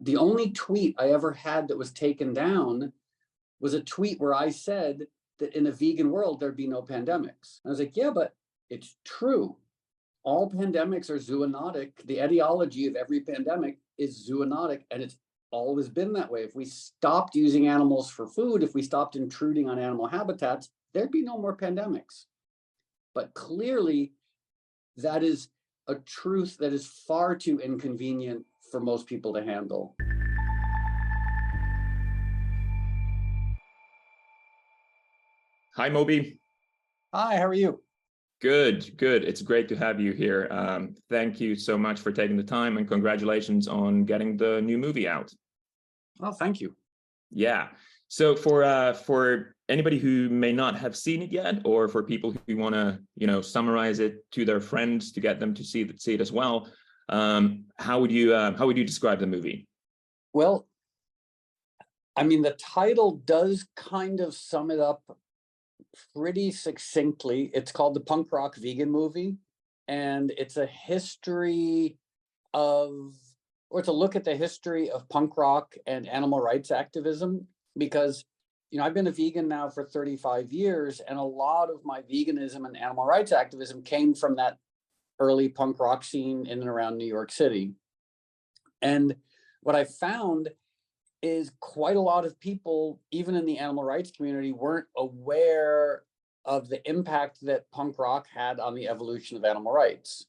the only tweet I ever had that was taken down was a tweet where I said that in a vegan world, there'd be no pandemics. I was like, yeah, but it's true. All pandemics are zoonotic. The etiology of every pandemic is zoonotic, and it's always been that way. If we stopped using animals for food, if we stopped intruding on animal habitats, there'd be no more pandemics. But clearly, that is a truth that is far too inconvenient for most people to handle. Hi, Moby. Hi, how are you? Good, good. It's great to have you here. Thank you so much for taking the time, and congratulations on getting the new movie out. Well, thank you. Yeah. So for anybody who may not have seen it yet, or for people who want to, summarize it to their friends to get them to see it as well, how would you describe the movie? Well, I mean, the title does kind of sum it up pretty succinctly. It's called The Punk Rock Vegan Movie, and it's a look at the history of punk rock and animal rights activism, because I've been a vegan now for 35 years, and a lot of my veganism and animal rights activism came from that early punk rock scene in and around New York City. And what I found is quite a lot of people, even in the animal rights community, weren't aware of the impact that punk rock had on the evolution of animal rights.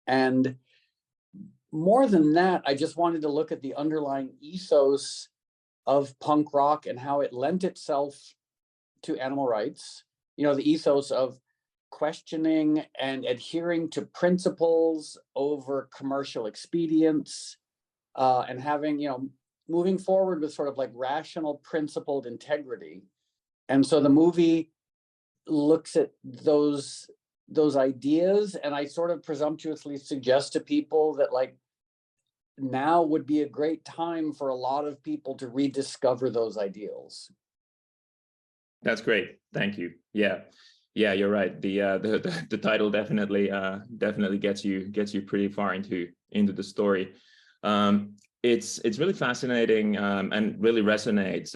And more than that, I just wanted to look at the underlying ethos of punk rock and how it lent itself to animal rights. The ethos of questioning and adhering to principles over commercial expedience, and having, moving forward with sort of like rational, principled integrity. And so the movie looks at those ideas, and I sort of presumptuously suggest to people that now would be a great time for a lot of people to rediscover those ideals. That's great. Thank you. Yeah, you're right. The title definitely gets you pretty far into the story. It's really fascinating, and really resonates.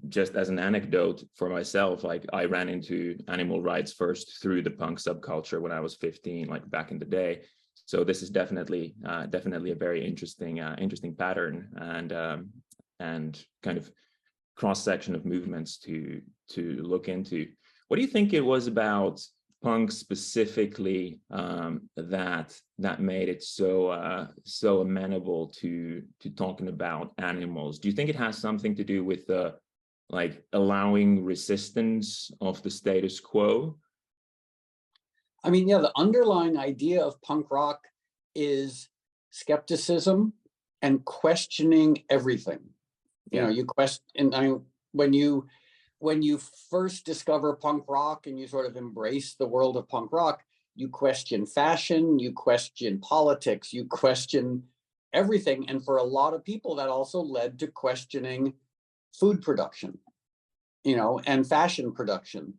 Just as an anecdote for myself, like I ran into animal rights first through the punk subculture when I was 15, like back in the day. So this is definitely a very interesting pattern, and kind of cross section of movements to look into. What do you think it was about punk specifically that made it so amenable to talking about animals? Do you think it has something to do with the allowing resistance of the status quo? I mean, yeah, the underlying idea of punk rock is skepticism and questioning everything. You question, when you first discover punk rock and you sort of embrace the world of punk rock, you question fashion, you question politics, you question everything. And for a lot of people, that also led to questioning food production, and fashion production.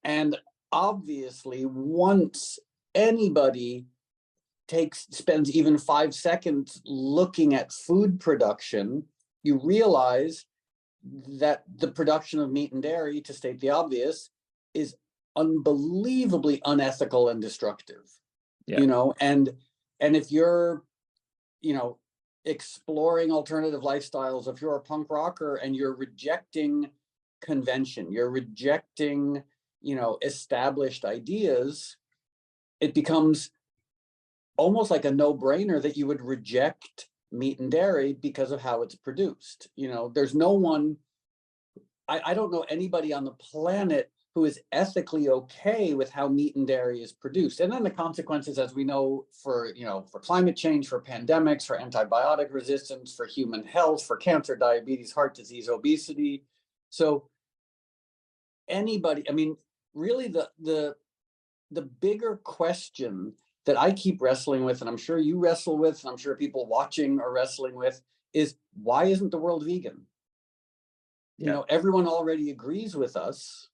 And obviously, once anybody spends even 5 seconds looking at food production, you realize that the production of meat and dairy, to state the obvious, is unbelievably unethical and destructive. Yeah. And if you're exploring alternative lifestyles, if you're a punk rocker and you're rejecting convention, you're rejecting established ideas, it becomes almost like a no-brainer that you would reject meat and dairy because of how it's produced. There's no one, I don't know anybody on the planet who is ethically okay with how meat and dairy is produced. And then the consequences, as we know, for climate change, for pandemics, for antibiotic resistance, for human health, for cancer, diabetes, heart disease, obesity. So anybody, I mean, really the bigger question that I keep wrestling with, and I'm sure you wrestle with, and I'm sure people watching are wrestling with, is why isn't the world vegan? Yeah. Everyone already agrees with us.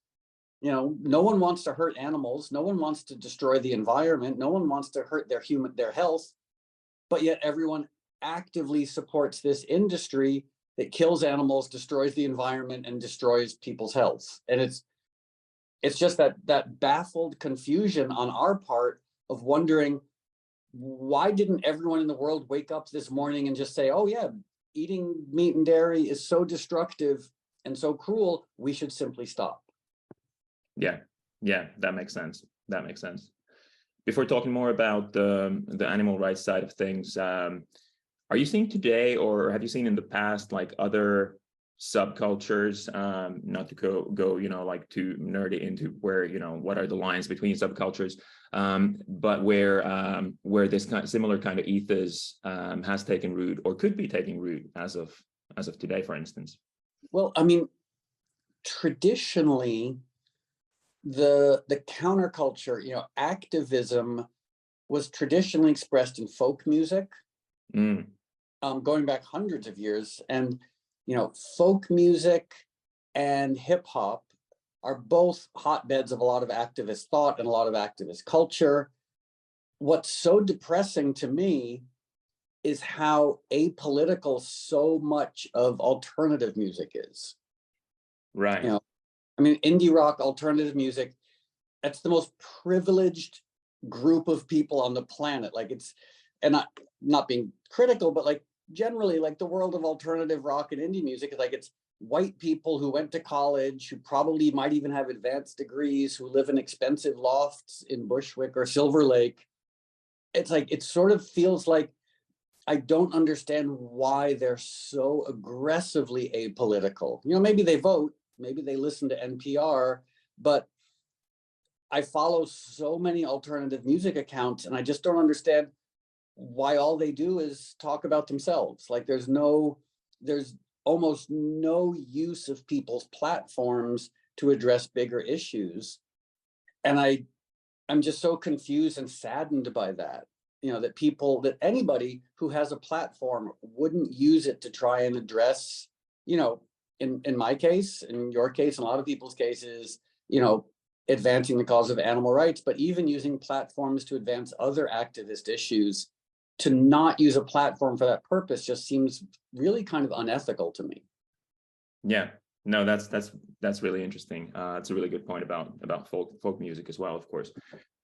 No one wants to hurt animals. No one wants to destroy the environment. No one wants to hurt their health. But yet everyone actively supports this industry that kills animals, destroys the environment, and destroys people's health. And it's just that baffled confusion on our part of wondering, why didn't everyone in the world wake up this morning and just say, oh yeah, eating meat and dairy is so destructive and so cruel, we should simply stop? Yeah, that makes sense. That makes sense. Before talking more about the animal rights side of things, are you seeing today, or have you seen in the past, like other subcultures, not to go like too nerdy into where, what are the lines between subcultures, but where this similar kind of ethos has taken root or could be taking root as of today, for instance? Well, I mean, traditionally, the counterculture, activism was traditionally expressed in folk music, going back hundreds of years. And, folk music and hip hop are both hotbeds of a lot of activist thought and a lot of activist culture. What's so depressing to me is how apolitical so much of alternative music is. Right. I mean, indie rock, alternative music, that's the most privileged group of people on the planet. Like and not being critical, but like generally, like the world of alternative rock and indie music is like, it's white people who went to college, who probably might even have advanced degrees, who live in expensive lofts in Bushwick or Silver Lake. It's like, it sort of feels like I don't understand why they're so aggressively apolitical. Maybe they vote, maybe they listen to NPR, but I follow so many alternative music accounts and I just don't understand why all they do is talk about themselves. Like there's almost no use of people's platforms to address bigger issues. And I'm just so confused and saddened by that. That anybody who has a platform wouldn't use it to try and address, in my case, in your case, in a lot of people's cases, advancing the cause of animal rights, but even using platforms to advance other activist issues. To not use a platform for that purpose just seems really kind of unethical to me. Yeah, no, that's really interesting. It's a really good point about folk music as well, of course,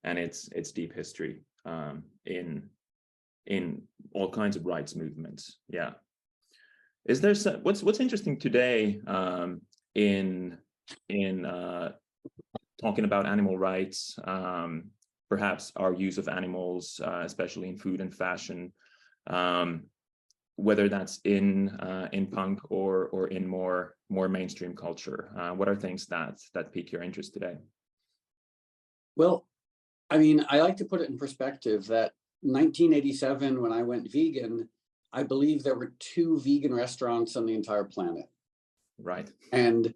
and its deep history in all kinds of rights movements. Yeah, is there what's interesting today in talking about animal rights? Perhaps our use of animals, especially in food and fashion, whether that's in punk or in more mainstream culture. What are things that pique your interest today? Well, I mean, I like to put it in perspective that 1987, when I went vegan, I believe there were 2 vegan restaurants on the entire planet. Right. And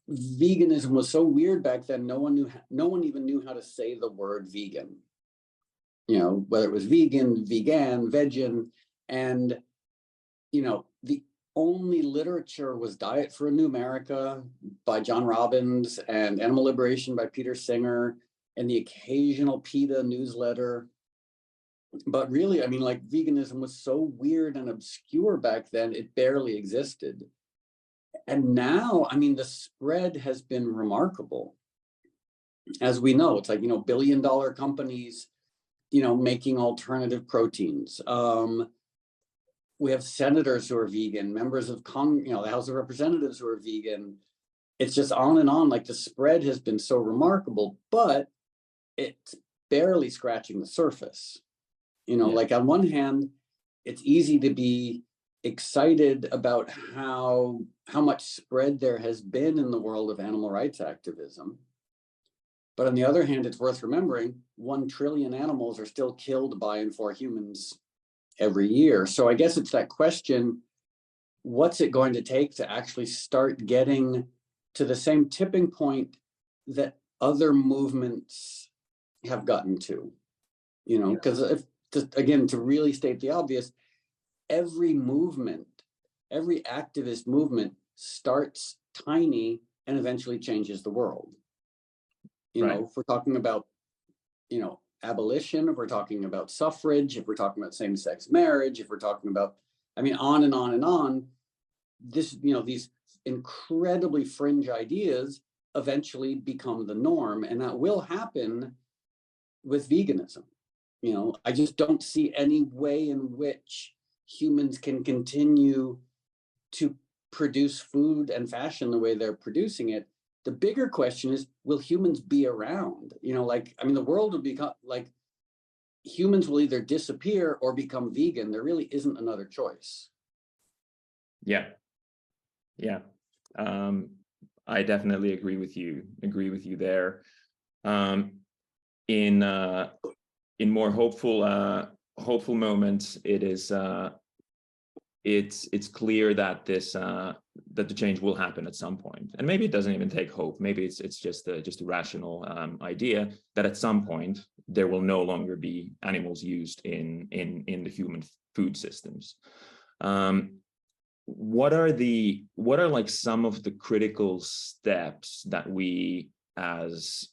veganism was so weird back then. No one even knew how to say the word vegan. Whether it was vegan, vegan, and the only literature was Diet for a New America by John Robbins and Animal Liberation by Peter Singer and the occasional PETA newsletter. But really, I mean, like veganism was so weird and obscure back then, it barely existed. And now, I mean, the spread has been remarkable. As we know, it's like, billion-dollar companies, making alternative proteins. We have senators who are vegan, members of the House of Representatives who are vegan. It's just on and on. Like the spread has been so remarkable, but it's barely scratching the surface. Like on one hand, it's easy to be excited about how much spread there has been in the world of animal rights activism. But on the other hand, it's worth remembering 1 trillion animals are still killed by and for humans every year. So I guess it's that question, what's it going to take to actually start getting to the same tipping point that other movements have gotten to? Because to really state the obvious, every activist movement starts tiny and eventually changes the world. If we're talking about, abolition, if we're talking about suffrage, if we're talking about same-sex marriage, if we're talking about, I mean, on and on and on, this, these incredibly fringe ideas eventually become the norm, and that will happen with veganism. I just don't see any way in which humans can continue to produce food and fashion the way they're producing it. The bigger question is, will humans be around? The world will become like, humans will either disappear or become vegan. There really isn't another choice. Yeah. I definitely agree with you there. In more hopeful moments, it's clear that that the change will happen at some point, and maybe it doesn't even take hope. Maybe it's just a rational idea that at some point there will no longer be animals used in the human food systems. What are like some of the critical steps that we, as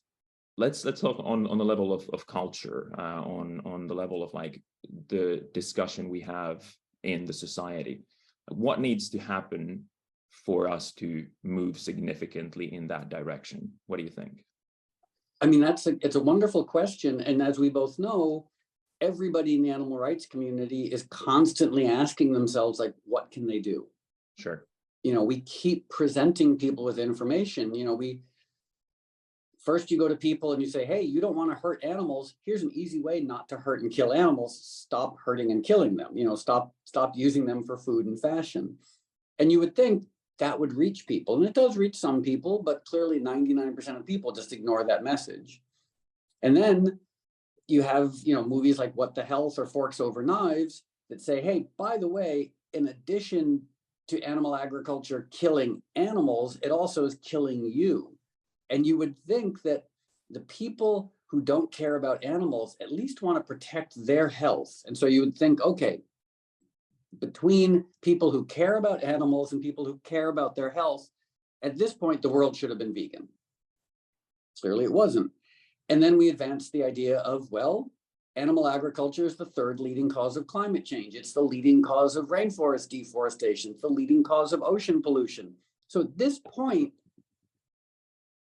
let's talk on the level of culture, on the level of like the discussion we have in the society, what needs to happen for us to move significantly in that direction? What do you think? I mean, it's a wonderful question, and as we both know, everybody in the animal rights community is constantly asking themselves, like, what can they do? Sure. We keep presenting people with information. First you go to people and you say, hey, you don't want to hurt animals. Here's an easy way not to hurt and kill animals. Stop hurting and killing them. Stop using them for food and fashion. And you would think that would reach people. And it does reach some people, but clearly 99% of people just ignore that message. And then you have, movies like What the Health or Forks Over Knives that say, hey, by the way, in addition to animal agriculture killing animals, it also is killing you. And you would think that the people who don't care about animals at least want to protect their health. And so you would think, okay, between people who care about animals and people who care about their health, at this point, the world should have been vegan. Clearly it wasn't. And then we advanced the idea of, well, animal agriculture is the third leading cause of climate change. It's the leading cause of rainforest deforestation. It's the leading cause of ocean pollution. So at this point,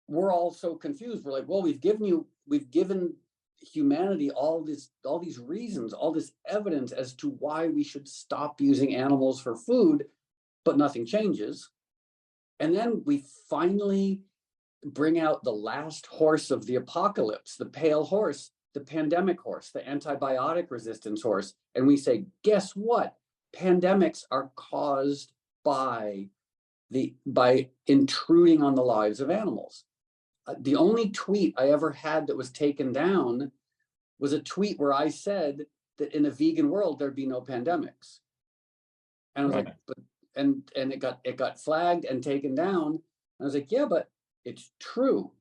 we're all so confused. We're like, well, we've given humanity all these reasons, all this evidence as to why we should stop using animals for food, but nothing changes. And then we finally bring out the last horse of the apocalypse, the pale horse, the pandemic horse, the antibiotic resistance horse. And we say, guess what? Pandemics are caused by intruding on the lives of animals. The only tweet I ever had that was taken down was a tweet where I said that in a vegan world, there'd be no pandemics. And I was like, but, and it got flagged and taken down. And I was like, yeah, but it's true.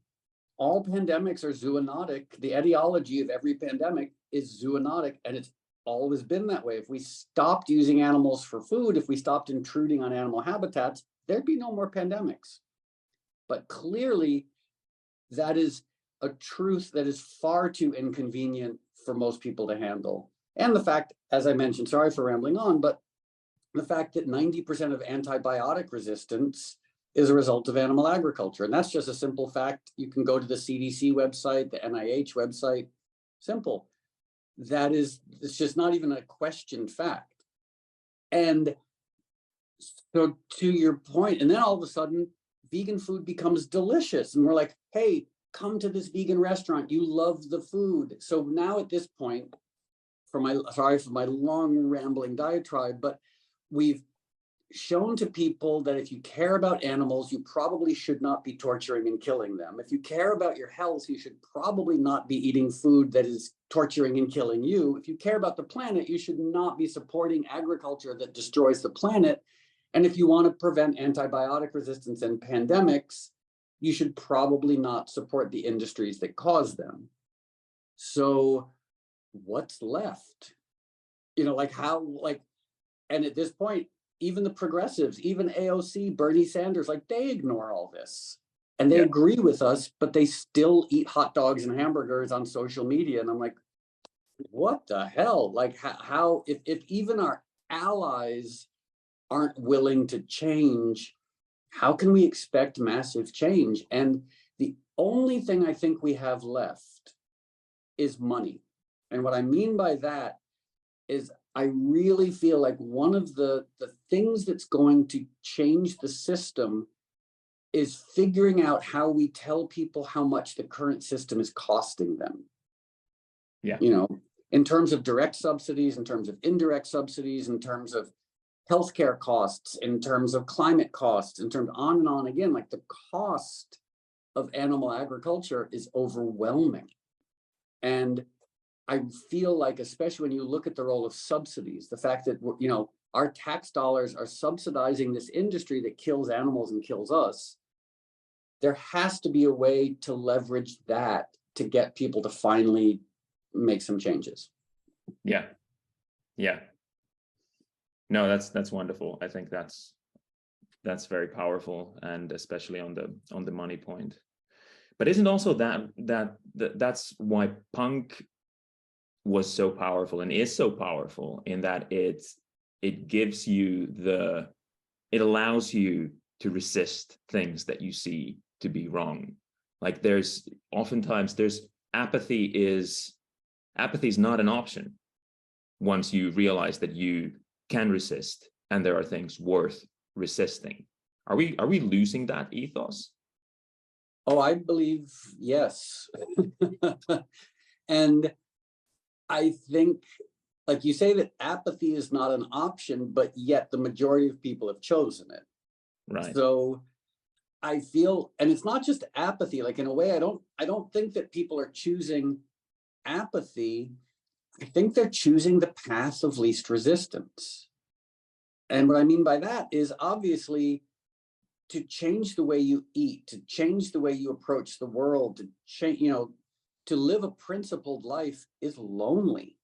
All pandemics are zoonotic. The etiology of every pandemic is zoonotic, and it's always been that way. If we stopped using animals for food, if we stopped intruding on animal habitats, there'd be no more pandemics. But clearly, that is a truth that is far too inconvenient for most people to handle. And the fact, as I mentioned, sorry for rambling on, but the fact that 90% of antibiotic resistance is a result of animal agriculture. And that's just a simple fact. You can go to the CDC website, the NIH website, simple. It's just not even a questioned fact. And so to your point, and then all of a sudden, vegan food becomes delicious. And we're like, hey, come to this vegan restaurant. You love the food. So now at this point, sorry for my long rambling diatribe, but we've shown to people that if you care about animals, you probably should not be torturing and killing them. If you care about your health, you should probably not be eating food that is torturing and killing you. If you care about the planet, you should not be supporting agriculture that destroys the planet. And if you want to prevent antibiotic resistance and pandemics, you should probably not support the industries that cause them. So what's left? And at this point, even the progressives, even AOC, Bernie Sanders, they ignore all this. And they agree with us, but they still eat hot dogs and hamburgers on social media. And I'm like, what the hell? Like how if even our allies aren't willing to change, how can we expect massive change? And the only thing I think we have left is money. And what I mean by that is I really feel like one of the things that's going to change the system is figuring out how we tell people how much the current system is costing them. Yeah. You know, in terms of direct subsidies, in terms of indirect subsidies, in terms of healthcare costs, in terms of climate costs, in terms on and on again, like the cost of animal agriculture is overwhelming. And I feel like, especially when you look at the role of subsidies, the fact that, you know, our tax dollars are subsidizing this industry that kills animals and kills us, there has to be a way to leverage that to get people to finally make some changes. Yeah. Yeah. No, that's wonderful. I think that's very powerful, and especially on the money point. But isn't also that's why punk was so powerful and is so powerful, in that it gives you it allows you to resist things that you see to be wrong. Like oftentimes apathy is not an option once you realize that you can resist and there are things worth resisting. Are we losing that ethos? Oh, I believe yes. And I think, like you say, that apathy is not an option, but yet the majority of people have chosen it. Right. So I feel, and it's not just apathy, like in a way, I don't think that people are choosing apathy. I think they're choosing the path of least resistance. And what I mean by that is, obviously, to change the way you eat, to change the way you approach the world, to change, you know, to live a principled life is lonely.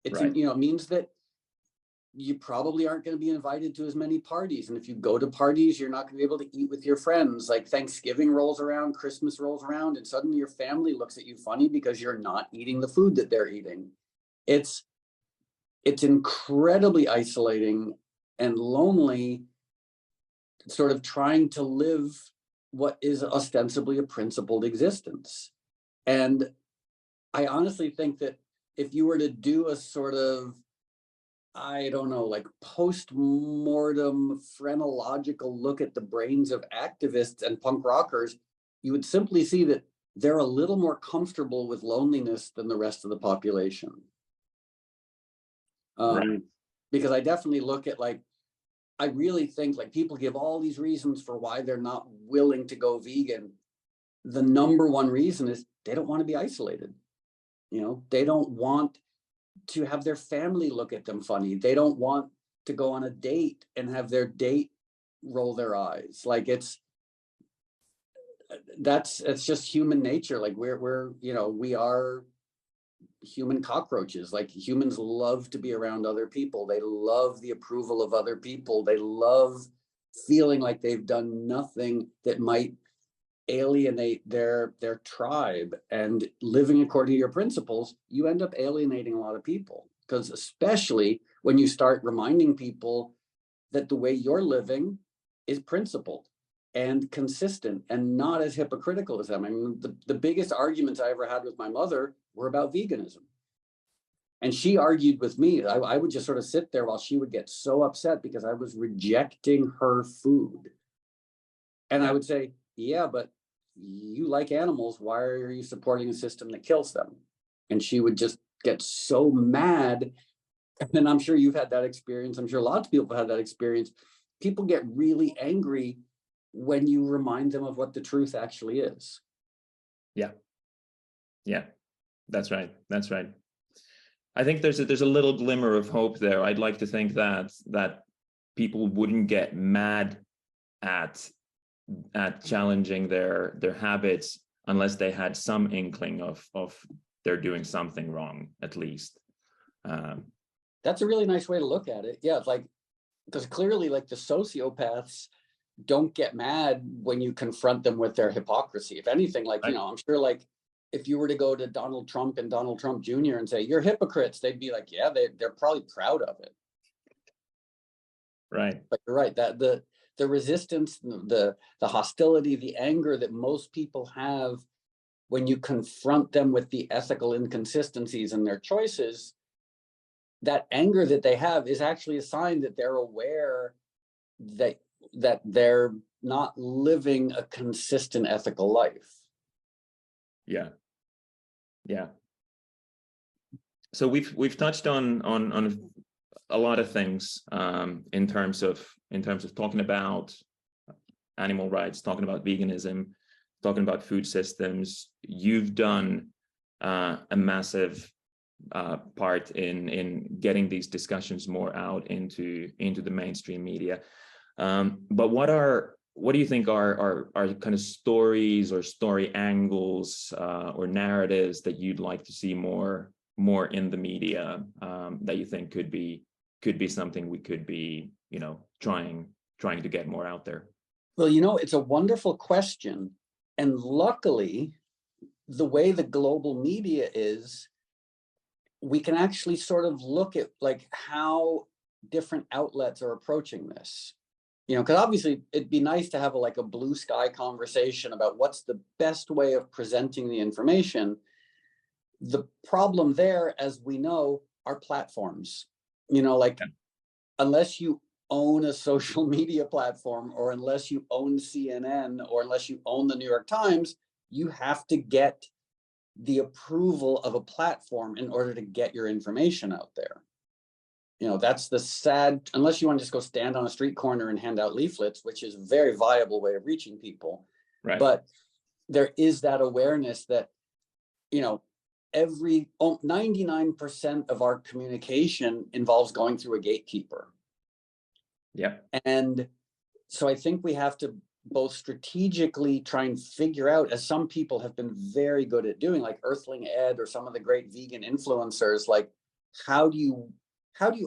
It's, right. You know, it means that you probably aren't going to be invited to as many parties. And if you go to parties, you're not going to be able to eat with your friends. Like Thanksgiving rolls around, Christmas rolls around, and suddenly your family looks at you funny because you're not eating the food that they're eating. It's incredibly isolating and lonely, sort of trying to live what is ostensibly a principled existence. And I honestly think that if you were to do a sort of, I don't know, like post-mortem phrenological look at the brains of activists and punk rockers, you would simply see that they're a little more comfortable with loneliness than the rest of the population. Right. Because I definitely look at, like, I really think, like, people give all these reasons for why they're not willing to go vegan. The number one reason is they don't want to be isolated. You know, they don't want to have their family look at them funny. They don't want to go on a date and have their date roll their eyes. Like, it's just human nature. Like, we're you know, we are human cockroaches. Like, humans love to be around other people. They love the approval of other people. They love feeling like they've done nothing that might alienate their tribe. And living according to your principles, you end up alienating a lot of people, because especially when you start reminding people that the way you're living is principled and consistent and not as hypocritical as them. I mean, the biggest arguments I ever had with my mother were about veganism. And she argued with me. I would just sort of sit there while she would get so upset because I was rejecting her food. And I would say, yeah, but you like animals. Why are you supporting a system that kills them? And she would just get so mad. And I'm sure you've had that experience. I'm sure lots of people have had that experience. People get really angry when you remind them of what the truth actually is. Yeah. Yeah, that's right. That's right. I think there's a little glimmer of hope there. I'd like to think that people wouldn't get mad at challenging their habits unless they had some inkling of they're doing something wrong, at least. That's a really nice way to look at it. Yeah, it's like, because clearly, like, the sociopaths, don't get mad when you confront them with their hypocrisy. If anything, like, you know, I'm sure, like, if you were to go to Donald Trump and Donald Trump Jr. and say, you're hypocrites, they'd be like, yeah, they're probably proud of it. Right. But you're right, that the resistance, the hostility, the anger that most people have when you confront them with the ethical inconsistencies in their choices, that anger that they have is actually a sign that they're aware that they're not living a consistent ethical life. Yeah. Yeah. So we've touched on a lot of things in terms of talking about animal rights, talking about veganism, talking about food systems. You've done a massive part in getting these discussions more out into the mainstream media. But what do you think are kind of stories or story angles or narratives that you'd like to see more in the media that you think could be something we could be, you know, trying to get more out there? Well, you know, it's a wonderful question. And luckily, the way the global media is, we can actually sort of look at like how different outlets are approaching this. You know, because obviously it'd be nice to have a blue sky conversation about what's the best way of presenting the information. The problem there, as we know, are platforms. You know, like, unless you own a social media platform, or unless you own CNN, or unless you own the New York Times, you have to get the approval of a platform in order to get your information out there. You know, that's the sad, unless you want to just go stand on a street corner and hand out leaflets, which is a very viable way of reaching people. Right. But there is that awareness that, you know, 99% of our communication involves going through a gatekeeper. Yeah. And so I think we have to both strategically try and figure out, as some people have been very good at doing, like Earthling Ed or some of the great vegan influencers, like, how do you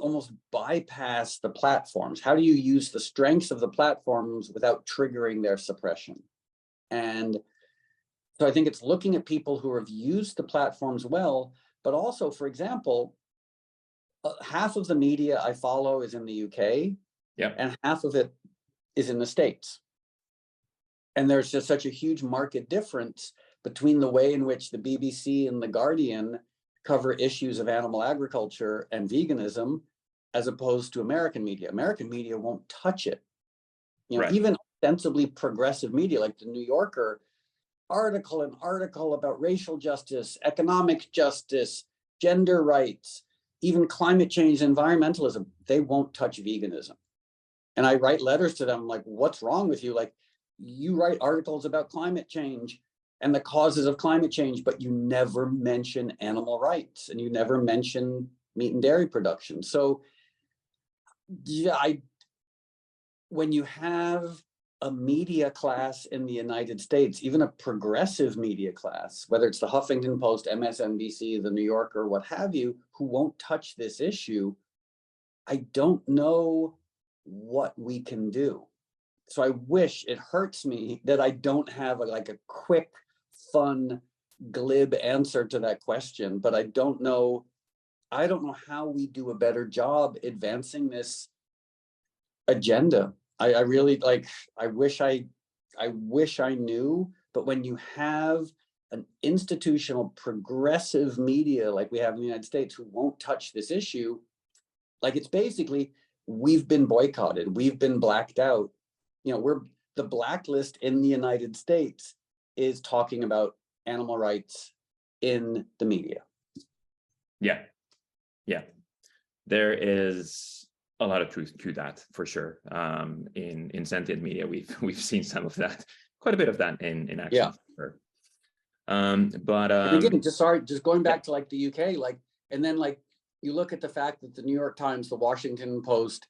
almost bypass the platforms? How do you use the strengths of the platforms without triggering their suppression? And so I think it's looking at people who have used the platforms well, but also, for example, half of the media I follow is in the UK, and half of it is in the States. And there's just such a huge market difference between the way in which the BBC and the Guardian cover issues of animal agriculture and veganism, as opposed to American media. American media won't touch it. You know, even ostensibly progressive media like the New Yorker, article about racial justice, economic justice, gender rights, even climate change, environmentalism, they won't touch veganism. And I write letters to them like, what's wrong with you? Like, you write articles about climate change and the causes of climate change, but you never mention animal rights and you never mention meat and dairy production. So yeah, when you have a media class in the United States, even a progressive media class, whether it's the Huffington Post, MSNBC, the New Yorker, what have you, who won't touch this issue, I don't know what we can do. So I wish, it hurts me that I don't have a quick, fun, glib answer to that question, but I don't know how we do a better job advancing this agenda. I really I wish I knew, but when you have an institutional progressive media like we have in the United States who won't touch this issue, like, it's basically, we've been boycotted, we've been blacked out. You know, the blacklist in the United States is talking about animal rights in the media. Yeah. There is a lot of truth to that, for sure. In Sentient Media, we've seen some of that, quite a bit of that in action. Yeah. For sure. But again, just going back to like the UK, and then you look at the fact that the New York Times, the Washington Post,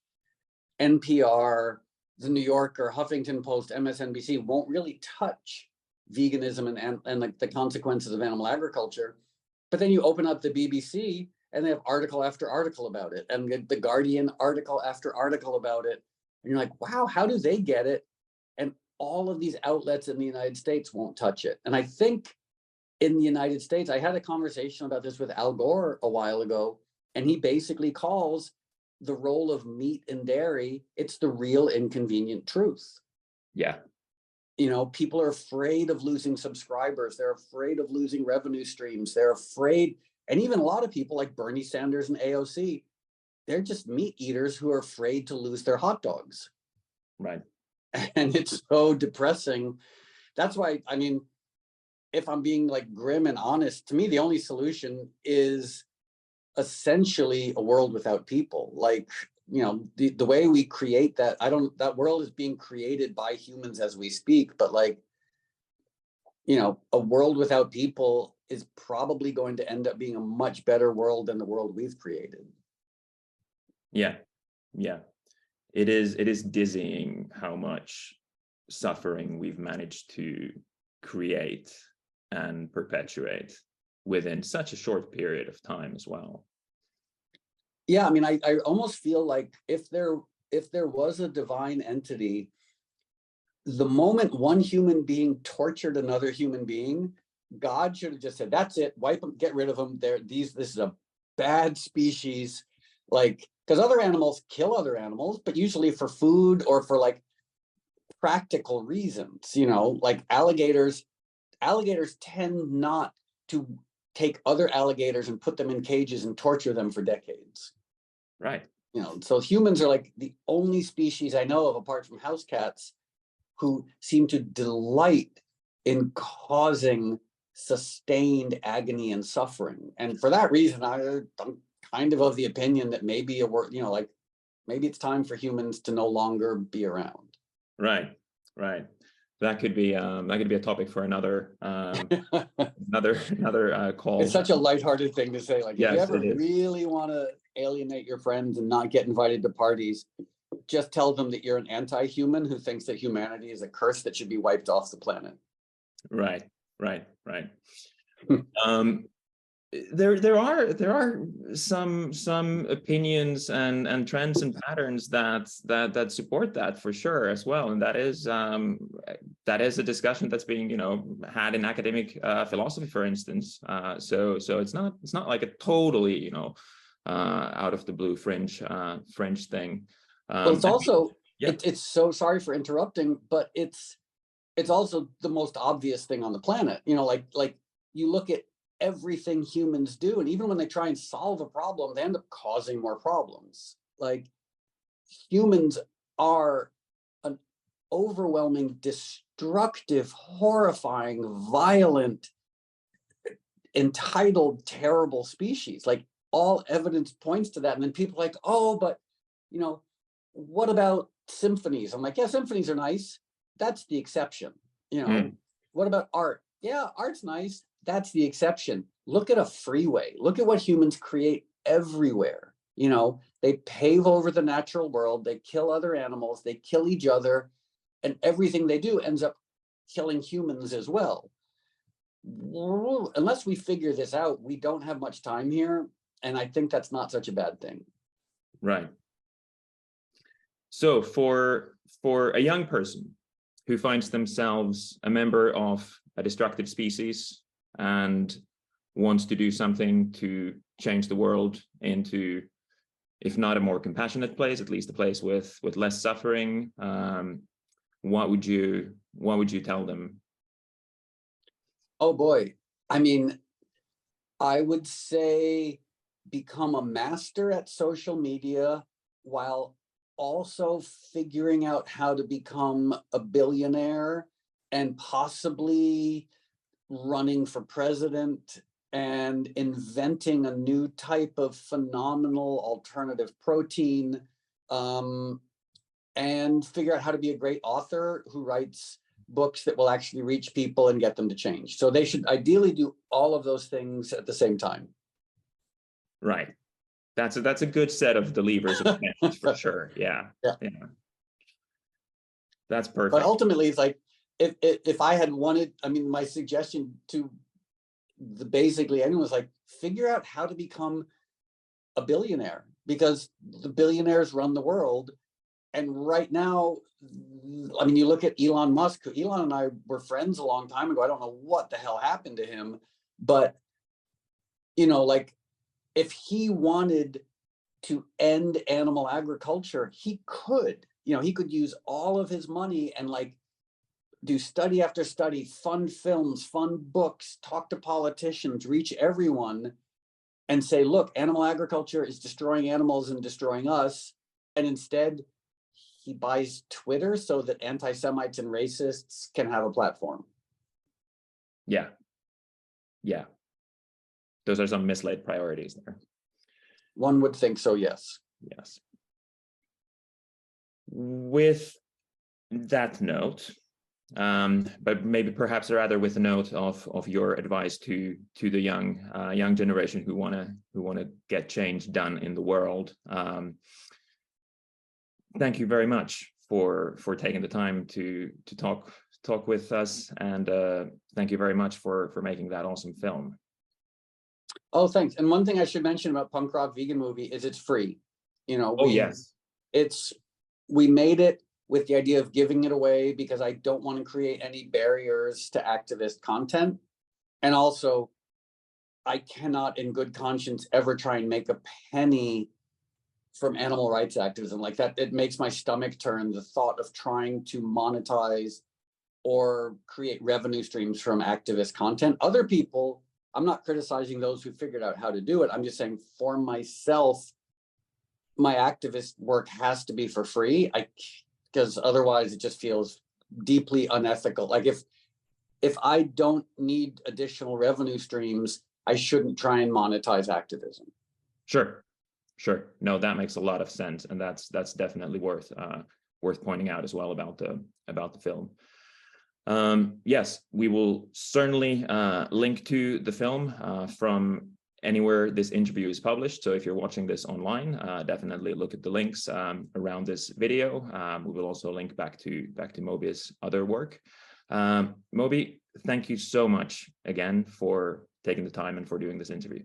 NPR, the New Yorker, Huffington Post, MSNBC won't really touch veganism and like the consequences of animal agriculture. But then you open up the BBC and they have article after article about it, and the Guardian article after article about it. And you're like, wow, how do they get it? all of these outlets in the United States won't touch it. And I think in the United States, I had a conversation about this with Al Gore a while ago, and he basically calls the role of meat and dairy, it's the real inconvenient truth. Yeah. You know, people are afraid of losing subscribers. They're afraid of losing revenue streams. They're afraid, and even a lot of people like Bernie Sanders and AOC, they're just meat eaters who are afraid to lose their hot dogs. Right. And it's so depressing. That's why, I mean, if I'm being like grim and honest, to me, the only solution is essentially a world without people. Like, you know, the way we create that, that world is being created by humans as we speak, but like, you know, a world without people is probably going to end up being a much better world than the world we've created. Yeah. Yeah. It is dizzying how much suffering we've managed to create and perpetuate within such a short period of time as well. Yeah, I mean, I almost feel like if there was a divine entity, the moment one human being tortured another human being, God should have just said, "That's it, wipe them, get rid of them. This is a bad species." Like, because other animals kill other animals, but usually for food or for like practical reasons. You know, like alligators tend not to take other alligators and put them in cages and torture them for decades. Right. You know, so humans are like the only species I know of, apart from house cats, who seem to delight in causing sustained agony and suffering. And for that reason, I'm kind of the opinion that maybe you know, like maybe it's time for humans to no longer be around. Right. Right. That could be a topic for another another call. It's such a lighthearted thing to say. Like, yes, if you ever really want to alienate your friends and not get invited to parties, just tell them that you're an anti-human who thinks that humanity is a curse that should be wiped off the planet. Right. There are some opinions and trends and patterns that support that for sure as well, and that is a discussion that's being, you know, had in academic philosophy, for instance. So it's not like a totally, you know, out of the blue fringe thing. Well, it's also yeah. it's so, sorry for interrupting, but it's also the most obvious thing on the planet. You know, like you look at everything humans do, and even when they try and solve a problem, they end up causing more problems. Like, humans are an overwhelming, destructive, horrifying, violent, entitled, terrible species. Like, all evidence points to that. And then people are like, oh, but you know, what about symphonies? I'm like, yeah, symphonies are nice. That's the exception. You know, what about art? Yeah, art's nice. That's the exception. Look at a freeway. Look at what humans create everywhere. You know, they pave over the natural world. They kill other animals. They kill each other. And everything they do ends up killing humans as well. Unless we figure this out, we don't have much time here. And I think that's not such a bad thing. Right. So for a young person who finds themselves a member of a destructive species and wants to do something to change the world into, if not a more compassionate place, at least a place with less suffering, what would you tell them? Oh boy. I mean, I would say become a master at social media while also figuring out how to become a billionaire and possibly running for president and inventing a new type of phenomenal alternative protein, and figure out how to be a great author who writes books that will actually reach people and get them to change. So they should ideally do all of those things at the same time. Right. That's a good set of the levers of change for sure. Yeah. That's perfect. But ultimately, it's like, if I had wanted, I mean, my suggestion to basically anyone was like, figure out how to become a billionaire, because the billionaires run the world. And right now, I mean, you look at Elon Musk. Elon and I were friends a long time ago. I don't know what the hell happened to him, but like if he wanted to end animal agriculture, he could. He could use all of his money and like do study after study, fund films, fund books, talk to politicians, reach everyone, and say, look, animal agriculture is destroying animals and destroying us. And instead, he buys Twitter so that anti-Semites and racists can have a platform. Yeah. Yeah. Those are some mislaid priorities there. One would think so, yes. Yes. With that note, but maybe perhaps rather with a note of your advice to the young generation who wanna get change done in the world. Thank you very much for taking the time to talk with us, and thank you very much for making that awesome film. Oh, thanks. And one thing I should mention about Punk Rock Vegan Movie is it's free. Yes. We made it with the idea of giving it away because I don't want to create any barriers to activist content. And also, I cannot in good conscience ever try and make a penny from animal rights activism like that. It makes my stomach turn, the thought of trying to monetize or create revenue streams from activist content. Other people, I'm not criticizing those who figured out how to do it. I'm just saying for myself, my activist work has to be for free. Because otherwise it just feels deeply unethical. Like if I don't need additional revenue streams, I shouldn't try and monetize activism. Sure. No, that makes a lot of sense, and that's definitely worth pointing out as well about the film. Yes, we will certainly link to the film from anywhere this interview is published. So if you're watching this online, definitely look at the links around this video. We will also link back to Moby's other work. Moby, thank you so much again for taking the time and for doing this interview.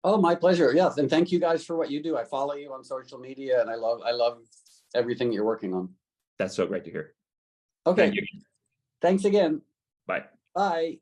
Oh, my pleasure. Yes, and thank you guys for what you do. I follow you on social media, and I love everything you're working on. That's so great to hear. Okay. Thank you. Thanks again. Bye. Bye.